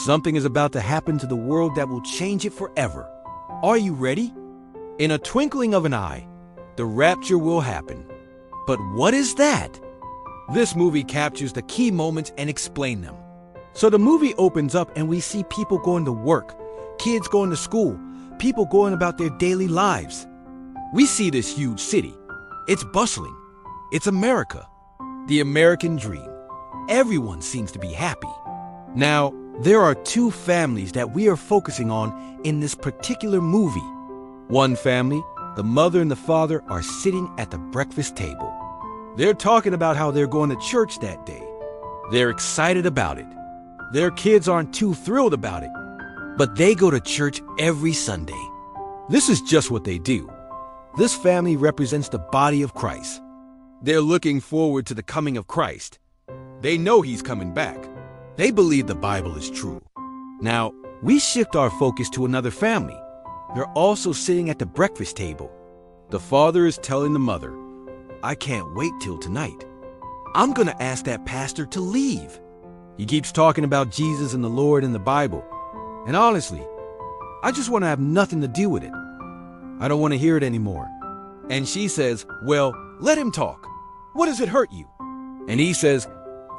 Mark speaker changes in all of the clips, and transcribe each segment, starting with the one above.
Speaker 1: Something is about to happen to the world that will change it forever. Are you ready? In a twinkling of an eye, the rapture will happen. But what is that? This movie captures the key moments and explains them. So the movie opens up and we see people going to work, kids going to school, people going about their daily lives. We see this huge city. It's bustling. It's America. The American dream. Everyone seems to be happy. Now, there are two families that we are focusing on in this particular movie. One family, the mother and the father, are sitting at the breakfast table. They're talking about how they're going to church that day. They're excited about it. Their kids aren't too thrilled about it, but they go to church every Sunday. This is just what they do. This family represents the body of Christ. They're looking forward to the coming of Christ. They know he's coming back. They believe the Bible is true. Now, we shift our focus to another family. They're also sitting at the breakfast table. The father is telling the mother, "I can't wait till tonight. I'm going to ask that pastor to leave. He keeps talking about Jesus and the Lord and the Bible. And honestly, I just want to have nothing to do with it. I don't want to hear it anymore." And she says, "Well, let him talk. What does it hurt you?" And he says,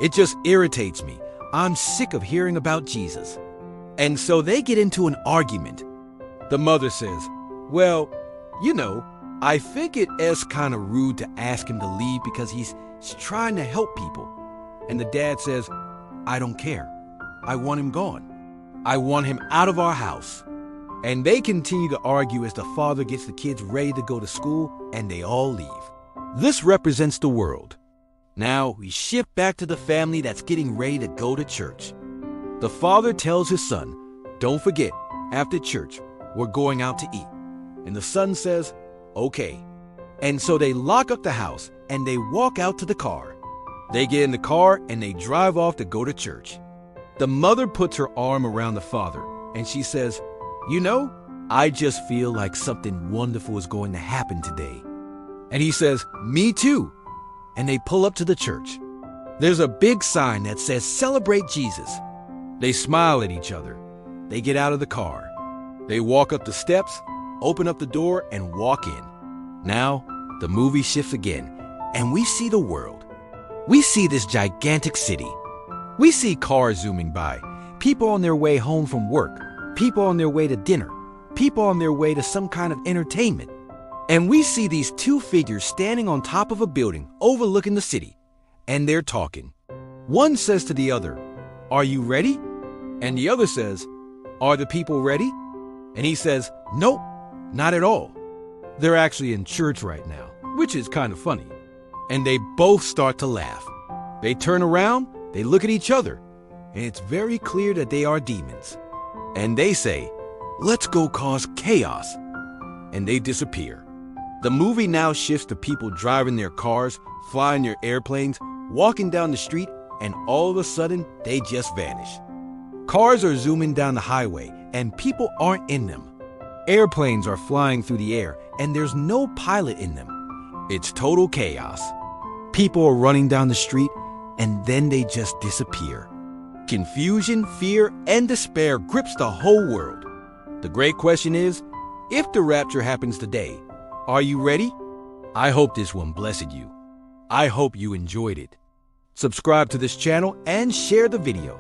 Speaker 1: "It just irritates me. I'm sick of hearing about Jesus." And so they get into an argument. The mother says, "Well, I think it is kind of rude to ask him to leave because he's trying to help people." And the dad says, "I don't care. I want him gone. I want him out of our house." And they continue to argue as the father gets the kids ready to go to school, and they all leave. This represents the world. Now we shift back to the family that's getting ready to go to church. The father tells his son, "Don't forget, after church, we're going out to eat." And the son says, "Okay." And so they lock up the house and they walk out to the car. They get in the car and they drive off to go to church. The mother puts her arm around the father and she says, "I just feel like something wonderful is going to happen today." And he says, "Me too." And they pull up to the church. There's a big sign that says, "Celebrate Jesus." They smile at each other. They get out of the car. They walk up the steps, open up the door, and walk in. Now, the movie shifts again, and we see the world. We see this gigantic city. We see cars zooming by, people on their way home from work, people on their way to dinner, people on their way to some kind of entertainment. And we see these two figures standing on top of a building overlooking the city, and they're talking. One says to the other, "Are you ready?" And the other says, "Are the people ready?" And he says, "Nope, not at all." They're actually in church right now, which is kind of funny. And they both start to laugh. They turn around, they look at each other, and it's very clear that they are demons. And they say, "Let's go cause chaos." And they disappear. The movie now shifts to people driving their cars, flying their airplanes, walking down the street, and all of a sudden, they just vanish. Cars are zooming down the highway, and people aren't in them. Airplanes are flying through the air, and there's no pilot in them. It's total chaos. People are running down the street, and then they just disappear. Confusion, fear, and despair grips the whole world. The great question is, if the rapture happens today, are you ready? I hope this one blessed you. I hope you enjoyed it. Subscribe to this channel and share the video.